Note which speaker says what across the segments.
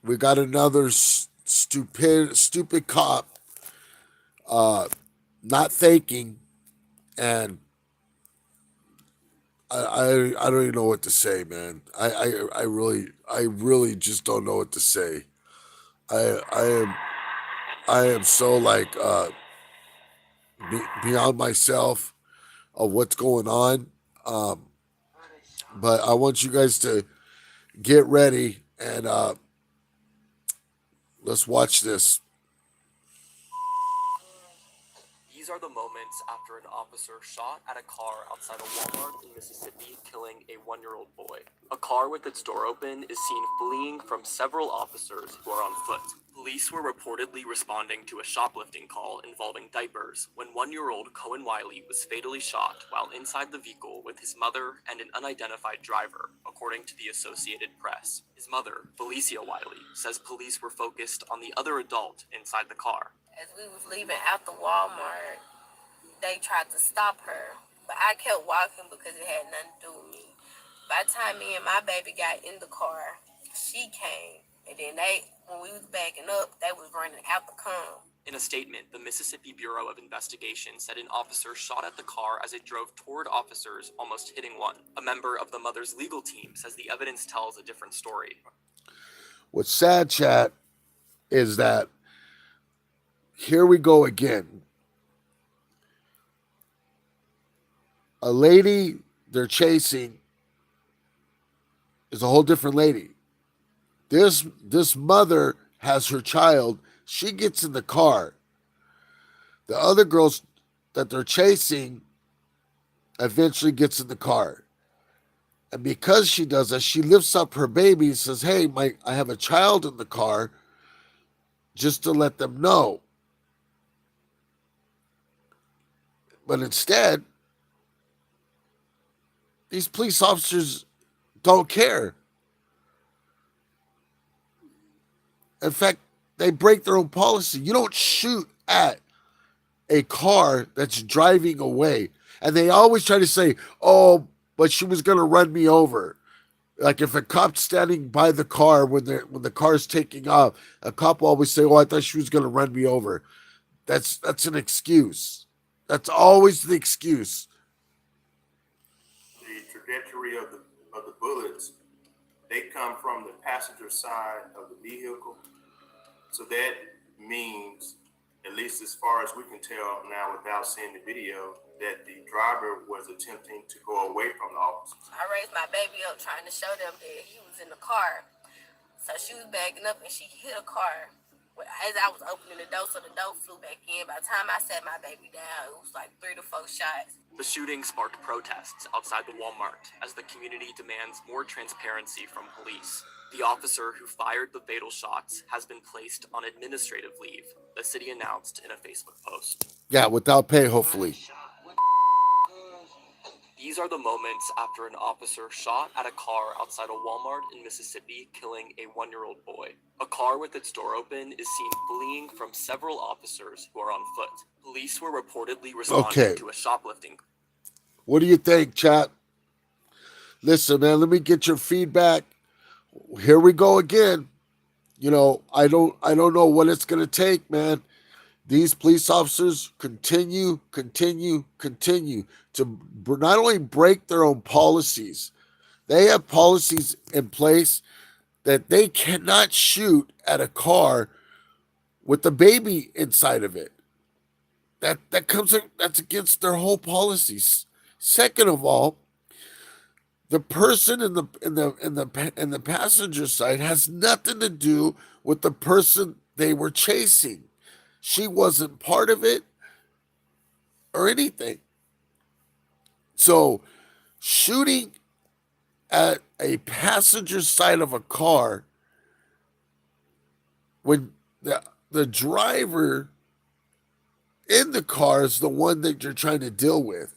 Speaker 1: We got another stupid cop not thinking, and I don't even know what to say, man. I really just don't know what to say. I I am I am so like beyond myself of what's going on. Um, but I want you guys to get ready and let's watch this.
Speaker 2: These are the moments after an officer shot at a car outside a Walmart in Mississippi, killing a 1-year-old boy. A car with its door open is seen fleeing from several officers who are on foot. Police were reportedly responding to a shoplifting call involving diapers when 1-year-old Cohen Wiley was fatally shot while inside the vehicle with his mother and an unidentified driver, according to the Associated Press. His mother, Felicia Wiley, says police were focused on the other adult inside the car.
Speaker 3: As we was leaving out the Walmart, they tried to stop her, but I kept walking because it had nothing to do with me. By the time me and my baby got in the car, she came, and then when we was backing up, they was running out the car.
Speaker 2: In a statement, the Mississippi Bureau of Investigation said an officer shot at the car as it drove toward officers, almost hitting one. A member of the mother's legal team says the evidence tells a different story.
Speaker 1: What's sad, chat, is that here we go again. A lady they're chasing is a whole different lady. This mother has her child. She gets in the car. The other girls that they're chasing eventually gets in the car. And because she does that, she lifts up her baby and says, "Hey, I have a child in the car," just to let them know. But instead, these police officers don't care. In fact, they break their own policy. You don't shoot at a car that's driving away. And they always try to say, "Oh, but she was going to run me over." Like if a cop's standing by the car when the car's taking off, a cop will always say, "Oh, I thought she was going to run me over." That's an excuse. That's always the excuse.
Speaker 4: The trajectory of the bullets, they come from the passenger side of the vehicle. So that means, at least as far as we can tell now without seeing the video, that the driver was attempting to go away from the officers.
Speaker 3: I raised my baby up trying to show them that he was in the car. So she was backing up and she hit a car as I was opening the door, so the door flew back in. By the time I set my baby down, it was like 3 to 4 shots.
Speaker 2: The shooting sparked protests outside the Walmart as the community demands more transparency from police. The officer who fired the fatal shots has been placed on administrative leave, the city announced in a Facebook post.
Speaker 1: Yeah, without pay, hopefully.
Speaker 2: These are the moments after an officer shot at a car outside a Walmart in Mississippi, killing a 1-year-old boy. A car with its door open is seen fleeing from several officers who are on foot. Police were reportedly responding to a shoplifting.
Speaker 1: What do you think, chat? Listen, man, let me get your feedback. Here we go again. I don't know what it's going to take, man. These police officers continue to not only break their own policies, they have policies in place that they cannot shoot at a car with a baby inside of it. That's against their whole policies. Second of all, the person in the passenger side has nothing to do with the person they were chasing. She wasn't part of it or anything. So, shooting at a passenger side of a car when the driver in the car is the one that you're trying to deal with.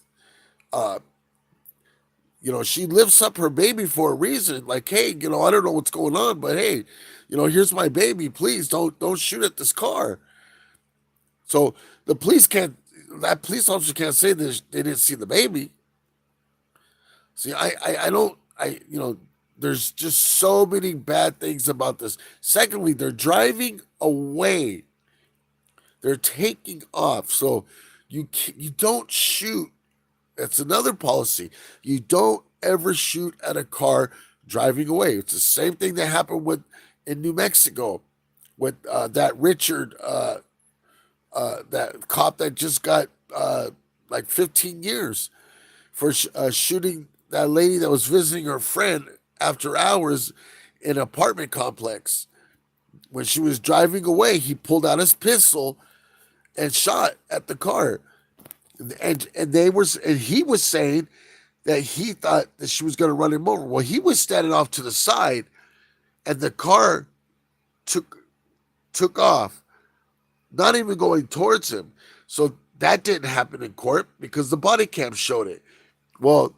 Speaker 1: She lifts up her baby for a reason. Like, hey, I don't know what's going on, but hey, here's my baby. Please don't shoot at this car. So that police officer can't say this. They didn't see the baby. See, I don't. There's just so many bad things about this. Secondly, they're driving away. They're taking off. So you don't shoot. That's another policy. You don't ever shoot at a car driving away. It's the same thing that happened with in New Mexico with that Richard, that cop that just got like 15 years for shooting that lady that was visiting her friend after hours in an apartment complex. When she was driving away, he pulled out his pistol and shot at the car. And he was saying that he thought that she was going to run him over. Well, he was standing off to the side, and the car took took off, not even going towards him. So that didn't happen in court because the body cam showed it. Well,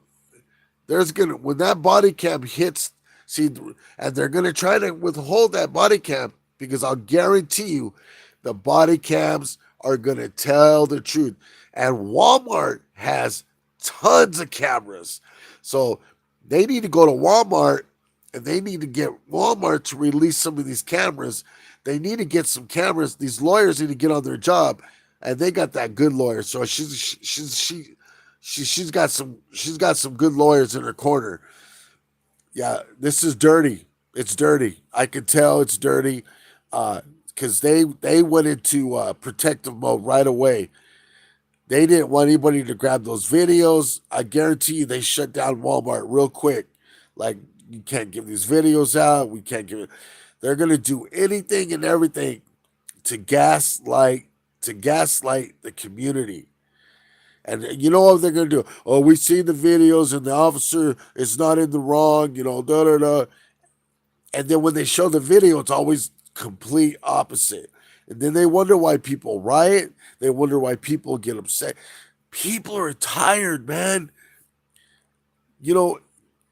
Speaker 1: there's gonna when that body cam hits, see, and they're gonna try to withhold that body cam because I'll guarantee you, the body cams are gonna tell the truth. And Walmart has tons of cameras, so they need to go to Walmart and they need to get Walmart to release some of these cameras. They need to get some cameras. These lawyers need to get on their job, and they got that good lawyer. So she's got some good lawyers in her corner. Yeah, this is dirty. It's dirty. I can tell it's dirty because they went into protective mode right away. They didn't want anybody to grab those videos. I guarantee you they shut down Walmart real quick. Like, you can't give these videos out. We can't give it. They're gonna do anything and everything to gaslight the community. And you know what they're gonna do? Oh, we see the videos and the officer is not in the wrong, da da da. And then when they show the video, it's always complete opposite. And then they wonder why people riot. They wonder why people get upset. People are tired, man. You know,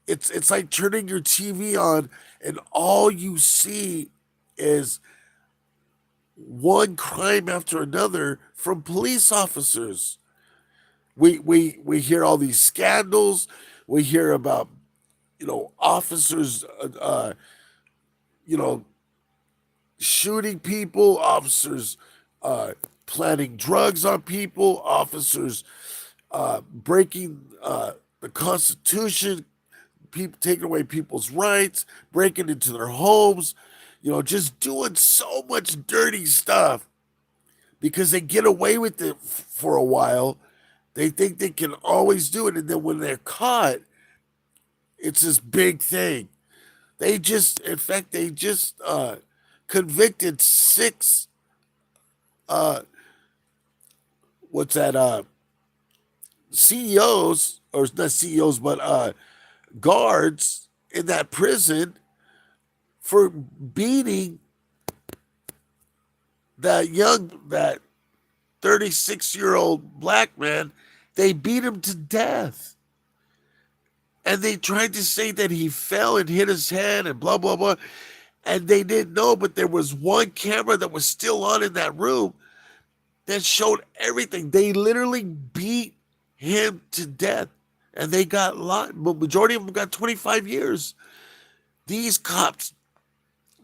Speaker 1: it's like turning your TV on and all you see is one crime after another from police officers. We hear all these scandals. We hear about officers you know shooting people, officers planting drugs on people, officers breaking the Constitution, people taking away people's rights, breaking into their homes, just doing so much dirty stuff because they get away with it for a while. They think they can always do it, and then when they're caught, it's this big thing. In fact, they just convicted six. Uh, what's that? CEOs or not CEOs, but guards in that prison for beating that 36-year-old black man. They beat him to death. And they tried to say that he fell and hit his head and blah, blah, blah. And they didn't know, but there was one camera that was still on in that room that showed everything. They literally beat him to death. And they got the majority of them got 25 years. These cops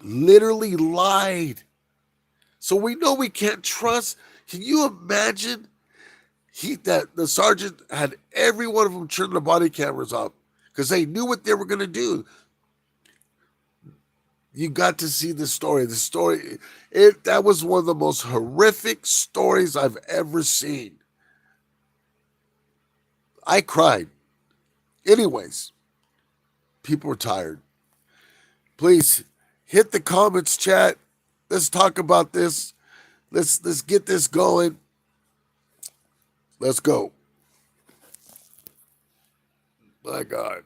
Speaker 1: literally lied. So we know we can't trust. Can you imagine that the sergeant had every one of them turn the body cameras off because they knew what they were going to do. You got to see the story. That was one of the most horrific stories I've ever seen. I cried. Anyways, people are tired. Please hit the comments, chat. Let's talk about this. Let's get this going. Let's go. My God.